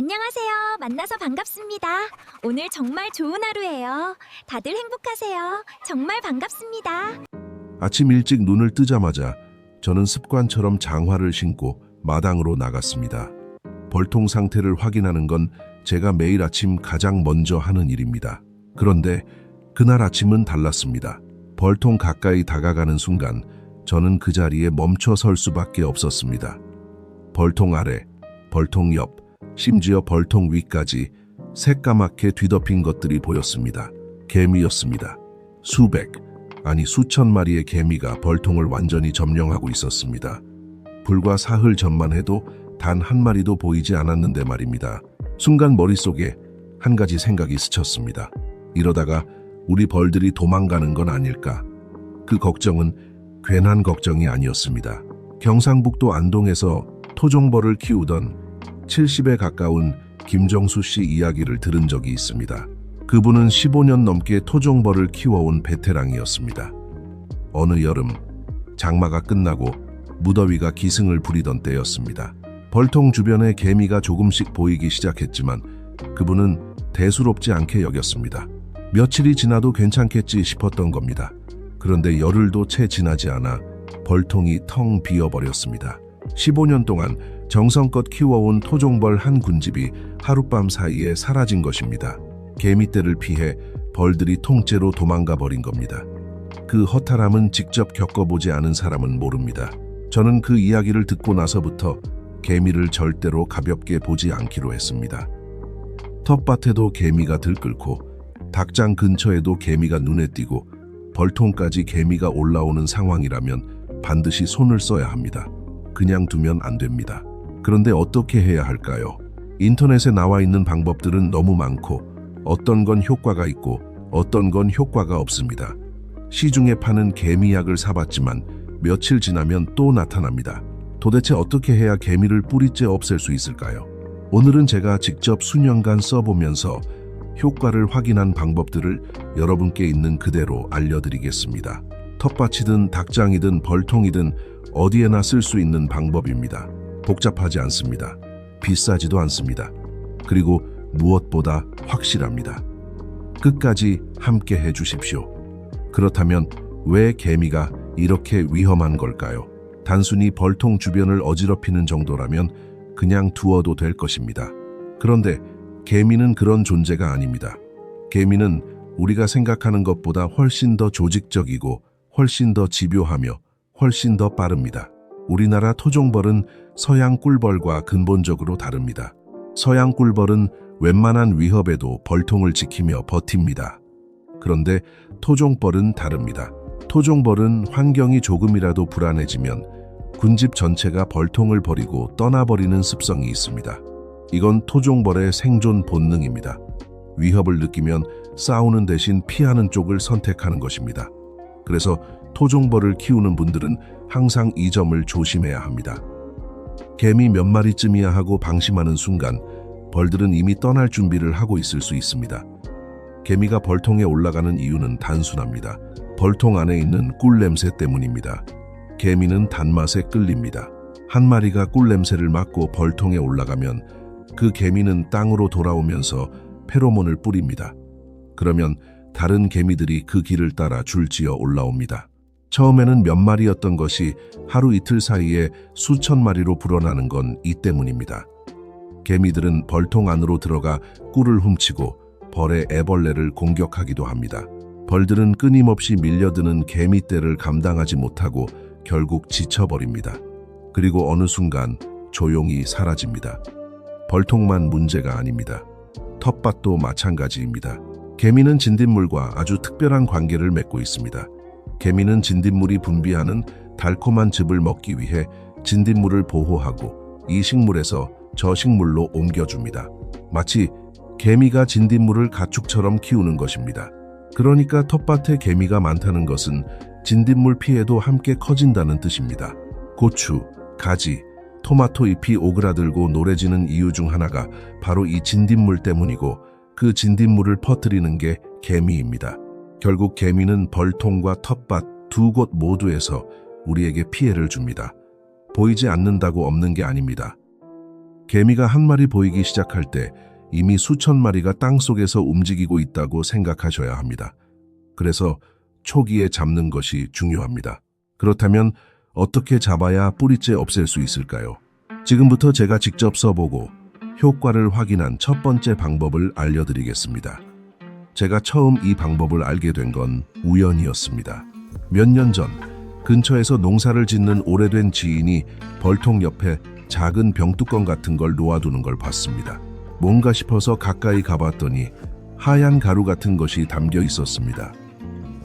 안녕하세요. 만나서 반갑습니다. 오늘 정말 좋은 하루예요. 다들 행복하세요. 정말 반갑습니다. 아침 일찍 눈을 뜨자마자 저는 습관처럼 장화를 신고 마당으로 나갔습니다. 벌통 상태를 확인하는 건 제가 매일 아침 가장 먼저 하는 일입니다. 그런데 그날 아침은 달랐습니다. 벌통 가까이 다가가는 순간 저는 그 자리에 멈춰 설 수밖에 없었습니다. 벌통 아래, 벌통 옆, 심지어 벌통 위까지 새까맣게 뒤덮인 것들이 보였습니다. 개미였습니다. 수백, 아니 수천 마리의 개미가 벌통을 완전히 점령하고 있었습니다. 불과 사흘 전만 해도 단 한 마리도 보이지 않았는데 말입니다. 순간 머릿속에 한 가지 생각이 스쳤습니다. 이러다가 우리 벌들이 도망가는 건 아닐까? 그 걱정은 괜한 걱정이 아니었습니다. 경상북도 안동에서 토종벌을 키우던 70에 가까운 김정수 씨 이야기를 들은 적이 있습니다. 그분은 15년 넘게 토종벌을 키워온 베테랑이었습니다. 어느 여름, 장마가 끝나고 무더위가 기승을 부리던 때였습니다. 벌통 주변에 개미가 조금씩 보이기 시작했지만 그분은 대수롭지 않게 여겼습니다. 며칠이 지나도 괜찮겠지 싶었던 겁니다. 그런데 열흘도 채 지나지 않아 벌통이 텅 비어버렸습니다. 15년 동안 정성껏 키워온 토종벌 한 군집이 하룻밤 사이에 사라진 것입니다. 개미떼를 피해 벌들이 통째로 도망가 버린 겁니다. 그 허탈함은 직접 겪어보지 않은 사람은 모릅니다. 저는 그 이야기를 듣고 나서부터 개미를 절대로 가볍게 보지 않기로 했습니다. 텃밭에도 개미가 들끓고 닭장 근처에도 개미가 눈에 띄고 벌통까지 개미가 올라오는 상황이라면 반드시 손을 써야 합니다. 그냥 두면 안 됩니다. 그런데 어떻게 해야 할까요? 인터넷에 나와 있는 방법들은 너무 많고 어떤 건 효과가 있고 어떤 건 효과가 없습니다. 시중에 파는 개미약을 사봤지만 며칠 지나면 또 나타납니다. 도대체 어떻게 해야 개미를 뿌리째 없앨 수 있을까요? 오늘은 제가 직접 수년간 써보면서 효과를 확인한 방법들을 여러분께 있는 그대로 알려드리겠습니다. 텃밭이든 닭장이든 벌통이든 어디에나 쓸 수 있는 방법입니다. 복잡하지 않습니다. 비싸지도 않습니다. 그리고 무엇보다 확실합니다. 끝까지 함께 해주십시오. 그렇다면 왜 개미가 이렇게 위험한 걸까요? 단순히 벌통 주변을 어지럽히는 정도라면 그냥 두어도 될 것입니다. 그런데 개미는 그런 존재가 아닙니다. 개미는 우리가 생각하는 것보다 훨씬 더 조직적이고 훨씬 더 집요하며 훨씬 더 빠릅니다. 우리나라 토종벌은 서양 꿀벌과 근본적으로 다릅니다. 서양 꿀벌은 웬만한 위협에도 벌통을 지키며 버팁니다. 그런데 토종벌은 다릅니다. 토종벌은 환경이 조금이라도 불안해지면 군집 전체가 벌통을 버리고 떠나버리는 습성이 있습니다. 이건 토종벌의 생존 본능입니다. 위협을 느끼면 싸우는 대신 피하는 쪽을 선택하는 것입니다. 그래서 토종벌을 키우는 분들은 항상 이 점을 조심해야 합니다. 개미 몇 마리쯤이야 하고 방심하는 순간 벌들은 이미 떠날 준비를 하고 있을 수 있습니다. 개미가 벌통에 올라가는 이유는 단순합니다. 벌통 안에 있는 꿀 냄새 때문입니다. 개미는 단맛에 끌립니다. 한 마리가 꿀 냄새를 맡고 벌통에 올라가면 그 개미는 땅으로 돌아오면서 페로몬을 뿌립니다. 그러면 다른 개미들이 그 길을 따라 줄지어 올라옵니다. 처음에는 몇 마리였던 것이 하루 이틀 사이에 수천 마리로 불어나는 건 이 때문입니다. 개미들은 벌통 안으로 들어가 꿀을 훔치고 벌의 애벌레를 공격하기도 합니다. 벌들은 끊임없이 밀려드는 개미떼를 감당하지 못하고 결국 지쳐버립니다. 그리고 어느 순간 조용히 사라집니다. 벌통만 문제가 아닙니다. 텃밭도 마찬가지입니다. 개미는 진딧물과 아주 특별한 관계를 맺고 있습니다. 개미는 진딧물이 분비하는 달콤한 즙을 먹기 위해 진딧물을 보호하고 이 식물에서 저 식물로 옮겨줍니다. 마치 개미가 진딧물을 가축처럼 키우는 것입니다. 그러니까 텃밭에 개미가 많다는 것은 진딧물 피해도 함께 커진다는 뜻입니다. 고추, 가지, 토마토 잎이 오그라들고 노래지는 이유 중 하나가 바로 이 진딧물 때문이고 그 진딧물을 퍼뜨리는 게 개미입니다. 결국 개미는 벌통과 텃밭 두 곳 모두에서 우리에게 피해를 줍니다. 보이지 않는다고 없는 게 아닙니다. 개미가 한 마리 보이기 시작할 때 이미 수천 마리가 땅속에서 움직이고 있다고 생각하셔야 합니다. 그래서 초기에 잡는 것이 중요합니다. 그렇다면 어떻게 잡아야 뿌리째 없앨 수 있을까요? 지금부터 제가 직접 써보고 효과를 확인한 첫 번째 방법을 알려드리겠습니다. 제가 처음 이 방법을 알게 된 건 우연이었습니다. 몇 년 전 근처에서 농사를 짓는 오래된 지인이 벌통 옆에 작은 병뚜껑 같은 걸 놓아두는 걸 봤습니다. 뭔가 싶어서 가까이 가봤더니 하얀 가루 같은 것이 담겨 있었습니다.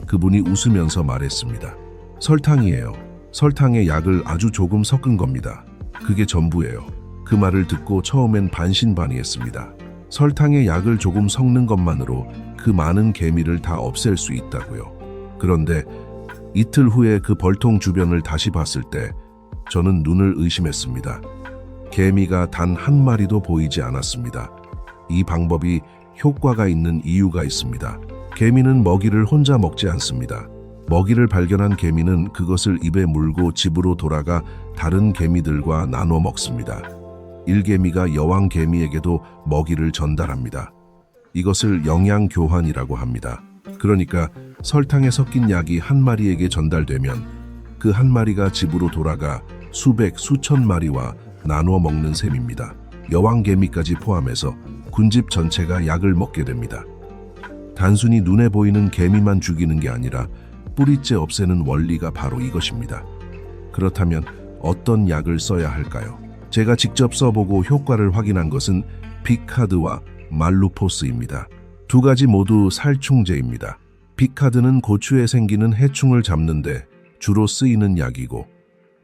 그분이 웃으면서 말했습니다. 설탕이에요. 설탕에 약을 아주 조금 섞은 겁니다. 그게 전부예요. 그 말을 듣고 처음엔 반신반의했습니다. 설탕에 약을 조금 섞는 것만으로 그 많은 개미를 다 없앨 수 있다고요. 그런데 이틀 후에 그 벌통 주변을 다시 봤을 때 저는 눈을 의심했습니다. 개미가 단 한 마리도 보이지 않았습니다. 이 방법이 효과가 있는 이유가 있습니다. 개미는 먹이를 혼자 먹지 않습니다. 먹이를 발견한 개미는 그것을 입에 물고 집으로 돌아가 다른 개미들과 나눠 먹습니다. 일개미가 여왕 개미에게도 먹이를 전달합니다. 이것을 영양 교환이라고 합니다. 그러니까 설탕에 섞인 약이 한 마리에게 전달되면 그 한 마리가 집으로 돌아가 수백, 수천 마리와 나누어 먹는 셈입니다. 여왕 개미까지 포함해서 군집 전체가 약을 먹게 됩니다. 단순히 눈에 보이는 개미만 죽이는 게 아니라 뿌리째 없애는 원리가 바로 이것입니다. 그렇다면 어떤 약을 써야 할까요? 제가 직접 써보고 효과를 확인한 것은 비카드와 말루포스입니다. 두 가지 모두 살충제입니다. 비카드는 고추에 생기는 해충을 잡는데 주로 쓰이는 약이고,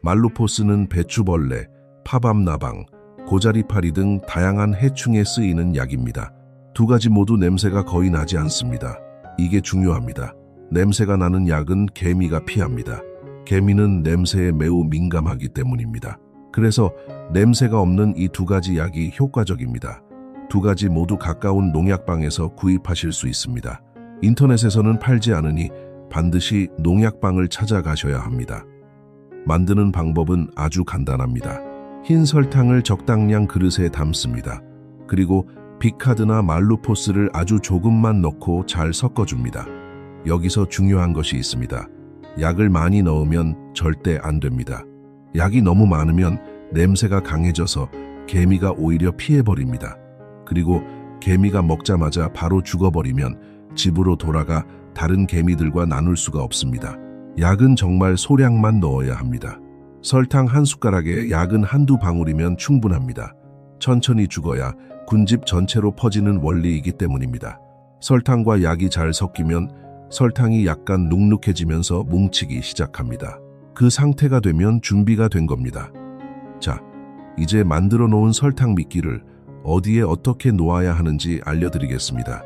말루포스는 배추벌레, 파밤나방, 고자리파리 등 다양한 해충에 쓰이는 약입니다. 두 가지 모두 냄새가 거의 나지 않습니다. 이게 중요합니다. 냄새가 나는 약은 개미가 피합니다. 개미는 냄새에 매우 민감하기 때문입니다. 그래서 냄새가 없는 이 두 가지 약이 효과적입니다. 두 가지 모두 가까운 농약방에서 구입하실 수 있습니다. 인터넷에서는 팔지 않으니 반드시 농약방을 찾아가셔야 합니다. 만드는 방법은 아주 간단합니다. 흰 설탕을 적당량 그릇에 담습니다. 그리고 비카드나 말루포스를 아주 조금만 넣고 잘 섞어줍니다. 여기서 중요한 것이 있습니다. 약을 많이 넣으면 절대 안 됩니다. 약이 너무 많으면 냄새가 강해져서 개미가 오히려 피해버립니다. 그리고 개미가 먹자마자 바로 죽어버리면 집으로 돌아가 다른 개미들과 나눌 수가 없습니다. 약은 정말 소량만 넣어야 합니다. 설탕 한 숟가락에 약은 한두 방울이면 충분합니다. 천천히 죽어야 군집 전체로 퍼지는 원리이기 때문입니다. 설탕과 약이 잘 섞이면 설탕이 약간 눅눅해지면서 뭉치기 시작합니다. 그 상태가 되면 준비가 된 겁니다. 자, 이제 만들어 놓은 설탕 미끼를 어디에 어떻게 놓아야 하는지 알려드리겠습니다.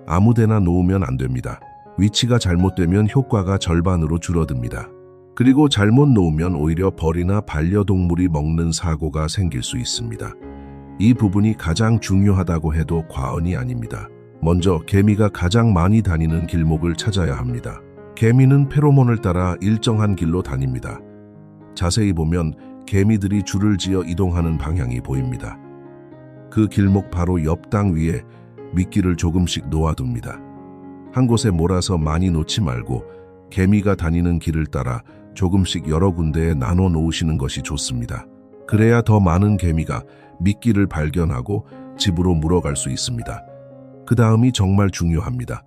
아무데나 놓으면 안 됩니다. 위치가 잘못되면 효과가 절반으로 줄어듭니다. 그리고 잘못 놓으면 오히려 벌이나 반려동물이 먹는 사고가 생길 수 있습니다. 이 부분이 가장 중요하다고 해도 과언이 아닙니다. 먼저 개미가 가장 많이 다니는 길목을 찾아야 합니다. 개미는 페로몬을 따라 일정한 길로 다닙니다. 자세히 보면 개미들이 줄을 지어 이동하는 방향이 보입니다. 그 길목 바로 옆 땅 위에 미끼를 조금씩 놓아둡니다. 한 곳에 몰아서 많이 놓지 말고 개미가 다니는 길을 따라 조금씩 여러 군데에 나눠 놓으시는 것이 좋습니다. 그래야 더 많은 개미가 미끼를 발견하고 집으로 물어갈 수 있습니다. 그 다음이 정말 중요합니다.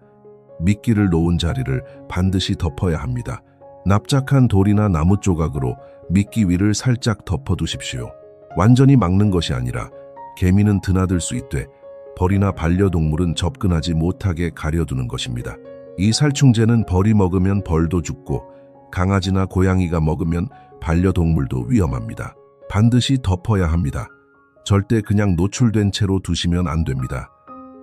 미끼를 놓은 자리를 반드시 덮어야 합니다. 납작한 돌이나 나무 조각으로 미끼 위를 살짝 덮어두십시오. 완전히 막는 것이 아니라 개미는 드나들 수 있되 벌이나 반려동물은 접근하지 못하게 가려두는 것입니다. 이 살충제는 벌이 먹으면 벌도 죽고 강아지나 고양이가 먹으면 반려동물도 위험합니다. 반드시 덮어야 합니다. 절대 그냥 노출된 채로 두시면 안 됩니다.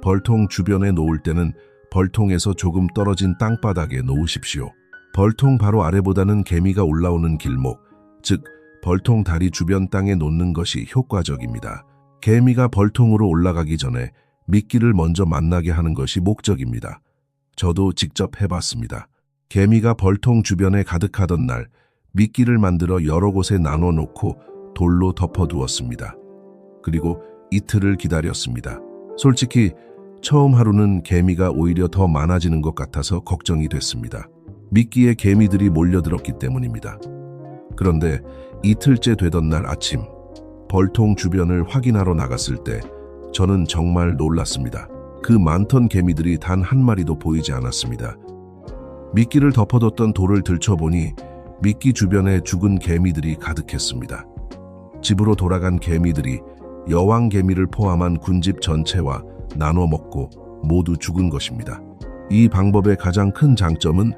벌통 주변에 놓을 때는 벌통에서 조금 떨어진 땅바닥에 놓으십시오. 벌통 바로 아래보다는 개미가 올라오는 길목, 즉 벌통 다리 주변 땅에 놓는 것이 효과적입니다. 개미가 벌통으로 올라가기 전에 미끼를 먼저 만나게 하는 것이 목적입니다. 저도 직접 해봤습니다. 개미가 벌통 주변에 가득하던 날 미끼를 만들어 여러 곳에 나눠 놓고 돌로 덮어두었습니다. 그리고 이틀을 기다렸습니다. 솔직히 처음 하루는 개미가 오히려 더 많아지는 것 같아서 걱정이 됐습니다. 미끼에 개미들이 몰려들었기 때문입니다. 그런데 이틀째 되던 날 아침, 벌통 주변을 확인하러 나갔을 때 저는 정말 놀랐습니다. 그 많던 개미들이 단 한 마리도 보이지 않았습니다. 미끼를 덮어뒀던 돌을 들춰보니 미끼 주변에 죽은 개미들이 가득했습니다. 집으로 돌아간 개미들이 여왕 개미를 포함한 군집 전체와 나눠 먹고 모두 죽은 것입니다. 이 방법의 가장 큰 장점은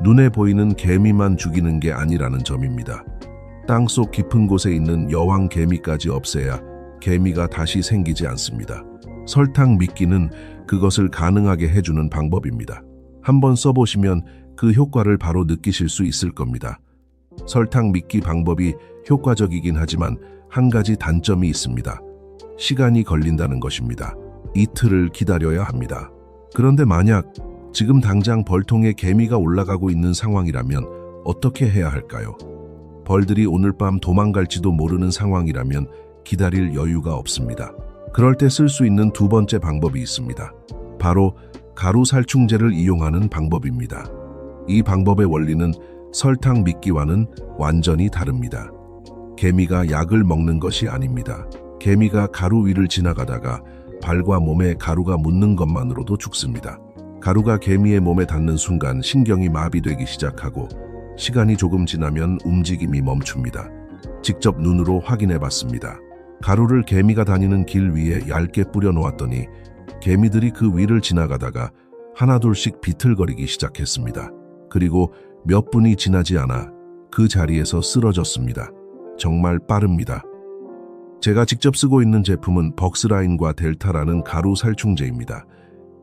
눈에 보이는 개미만 죽이는 게 아니라는 점입니다. 땅속 깊은 곳에 있는 여왕 개미까지 없애야 개미가 다시 생기지 않습니다. 설탕 미끼는 그것을 가능하게 해주는 방법입니다. 한번 써보시면 그 효과를 바로 느끼실 수 있을 겁니다. 설탕 미끼 방법이 효과적이긴 하지만 한 가지 단점이 있습니다. 시간이 걸린다는 것입니다. 이틀을 기다려야 합니다. 그런데 만약 지금 당장 벌통에 개미가 올라가고 있는 상황이라면 어떻게 해야 할까요? 벌들이 오늘 밤 도망갈지도 모르는 상황이라면 기다릴 여유가 없습니다. 그럴 때 쓸 수 있는 두 번째 방법이 있습니다. 바로 가루 살충제를 이용하는 방법입니다. 이 방법의 원리는 설탕 미끼와는 완전히 다릅니다. 개미가 약을 먹는 것이 아닙니다. 개미가 가루 위를 지나가다가 발과 몸에 가루가 묻는 것만으로도 죽습니다. 가루가 개미의 몸에 닿는 순간 신경이 마비되기 시작하고 시간이 조금 지나면 움직임이 멈춥니다. 직접 눈으로 확인해 봤습니다. 가루를 개미가 다니는 길 위에 얇게 뿌려 놓았더니 개미들이 그 위를 지나가다가 하나둘씩 비틀거리기 시작했습니다. 그리고 몇 분이 지나지 않아 그 자리에서 쓰러졌습니다. 정말 빠릅니다. 제가 직접 쓰고 있는 제품은 벅스라인과 델타라는 가루 살충제입니다.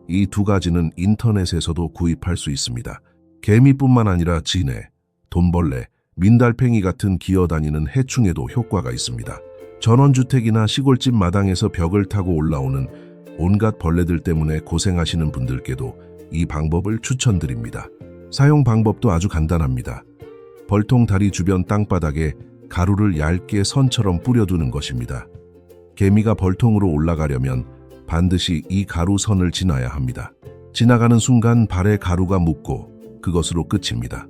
이 두 가지는 인터넷에서도 구입할 수 있습니다. 개미뿐만 아니라 진해, 돈벌레, 민달팽이 같은 기어다니는 해충에도 효과가 있습니다. 전원주택이나 시골집 마당에서 벽을 타고 올라오는 온갖 벌레들 때문에 고생하시는 분들께도 이 방법을 추천드립니다. 사용 방법도 아주 간단합니다. 벌통 다리 주변 땅바닥에 가루를 얇게 선처럼 뿌려두는 것입니다. 개미가 벌통으로 올라가려면 반드시 이 가루 선을 지나야 합니다. 지나가는 순간 발에 가루가 묻고 그것으로 끝입니다.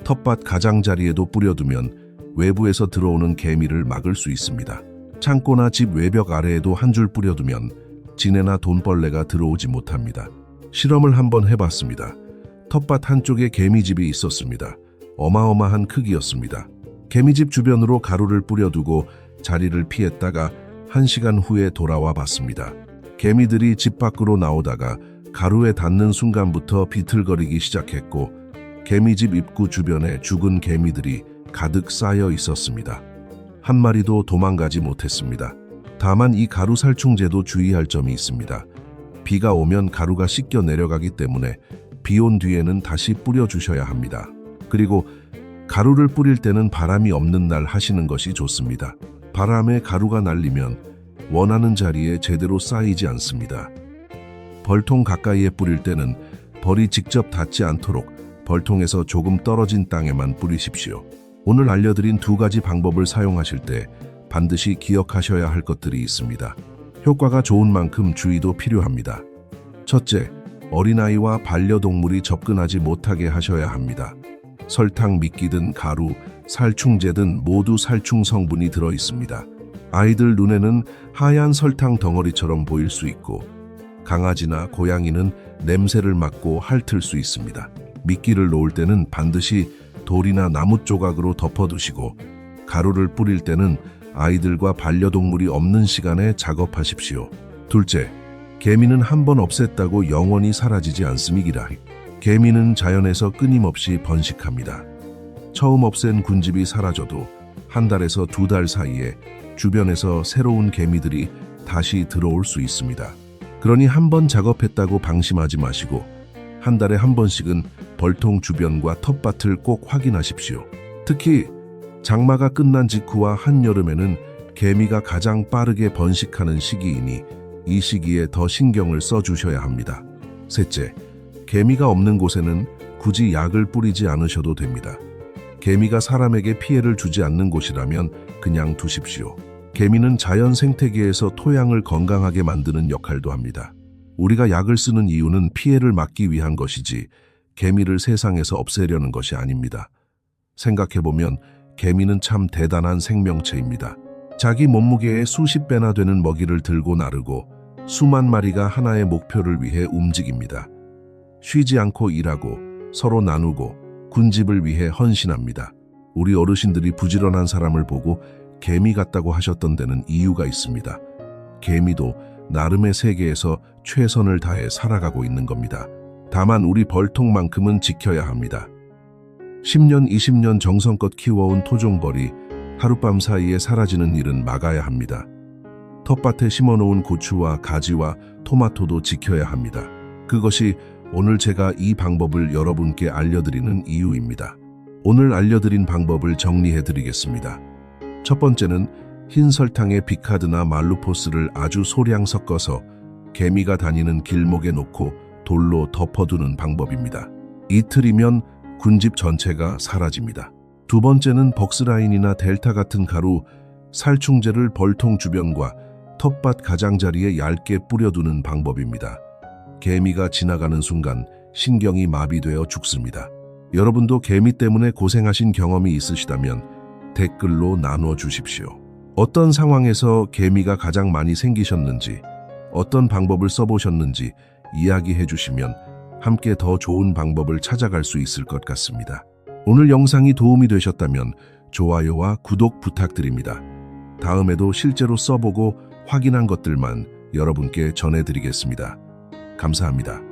텃밭 가장자리에도 뿌려두면 외부에서 들어오는 개미를 막을 수 있습니다. 창고나 집 외벽 아래에도 한 줄 뿌려두면 진해나 돈벌레가 들어오지 못합니다. 실험을 한번 해봤습니다. 텃밭 한쪽에 개미집이 있었습니다. 어마어마한 크기였습니다. 개미집 주변으로 가루를 뿌려두고 자리를 피했다가 1시간 후에 돌아와 봤습니다. 개미들이 집 밖으로 나오다가 가루에 닿는 순간부터 비틀거리기 시작했고 개미집 입구 주변에 죽은 개미들이 가득 쌓여 있었습니다. 한 마리도 도망가지 못했습니다. 다만 이 가루 살충제도 주의할 점이 있습니다. 비가 오면 가루가 씻겨 내려가기 때문에 비 온 뒤에는 다시 뿌려주셔야 합니다. 그리고 가루를 뿌릴 때는 바람이 없는 날 하시는 것이 좋습니다. 바람에 가루가 날리면 원하는 자리에 제대로 쌓이지 않습니다. 벌통 가까이에 뿌릴 때는 벌이 직접 닿지 않도록 벌통에서 조금 떨어진 땅에만 뿌리십시오. 오늘 알려드린 두 가지 방법을 사용하실 때 반드시 기억하셔야 할 것들이 있습니다. 효과가 좋은 만큼 주의도 필요합니다. 첫째, 어린아이와 반려동물이 접근하지 못하게 하셔야 합니다. 설탕 미끼든 가루, 살충제든 모두 살충 성분이 들어 있습니다. 아이들 눈에는 하얀 설탕 덩어리처럼 보일 수 있고 강아지나 고양이는 냄새를 맡고 핥을 수 있습니다. 미끼를 놓을 때는 반드시 돌이나 나무 조각으로 덮어두시고 가루를 뿌릴 때는 아이들과 반려동물이 없는 시간에 작업하십시오. 둘째, 개미는 한번 없앴다고 영원히 사라지지 않음이기라. 개미는 자연에서 끊임없이 번식합니다. 처음 없앤 군집이 사라져도 한 달에서 두 달 사이에 주변에서 새로운 개미들이 다시 들어올 수 있습니다. 그러니 한번 작업했다고 방심하지 마시고 한 달에 한 번씩은 벌통 주변과 텃밭을 꼭 확인하십시오. 특히 장마가 끝난 직후와 한여름에는 개미가 가장 빠르게 번식하는 시기이니 이 시기에 더 신경을 써주셔야 합니다. 셋째, 개미가 없는 곳에는 굳이 약을 뿌리지 않으셔도 됩니다. 개미가 사람에게 피해를 주지 않는 곳이라면 그냥 두십시오. 개미는 자연 생태계에서 토양을 건강하게 만드는 역할도 합니다. 우리가 약을 쓰는 이유는 피해를 막기 위한 것이지 개미를 세상에서 없애려는 것이 아닙니다. 생각해보면 개미는 참 대단한 생명체입니다. 자기 몸무게의 수십 배나 되는 먹이를 들고 나르고 수만 마리가 하나의 목표를 위해 움직입니다. 쉬지 않고 일하고 서로 나누고 군집을 위해 헌신합니다. 우리 어르신들이 부지런한 사람을 보고 개미 같다고 하셨던 데는 이유가 있습니다. 개미도 나름의 세계에서 최선을 다해 살아가고 있는 겁니다. 다만 우리 벌통만큼은 지켜야 합니다. 10년, 20년 정성껏 키워온 토종벌이 하룻밤 사이에 사라지는 일은 막아야 합니다. 텃밭에 심어놓은 고추와 가지와 토마토도 지켜야 합니다. 그것이 오늘 제가 이 방법을 여러분께 알려드리는 이유입니다. 오늘 알려드린 방법을 정리해드리겠습니다. 첫 번째는 흰 설탕에 비카드나 말루포스를 아주 소량 섞어서 개미가 다니는 길목에 놓고 돌로 덮어두는 방법입니다. 이틀이면 군집 전체가 사라집니다. 두 번째는 벅스라인이나 델타 같은 가루, 살충제를 벌통 주변과 텃밭 가장자리에 얇게 뿌려두는 방법입니다. 개미가 지나가는 순간 신경이 마비되어 죽습니다. 여러분도 개미 때문에 고생하신 경험이 있으시다면 댓글로 나누어 주십시오. 어떤 상황에서 개미가 가장 많이 생기셨는지, 어떤 방법을 써보셨는지 이야기해 주시면 함께 더 좋은 방법을 찾아갈 수 있을 것 같습니다. 오늘 영상이 도움이 되셨다면 좋아요와 구독 부탁드립니다. 다음에도 실제로 써보고 확인한 것들만 여러분께 전해드리겠습니다. 감사합니다.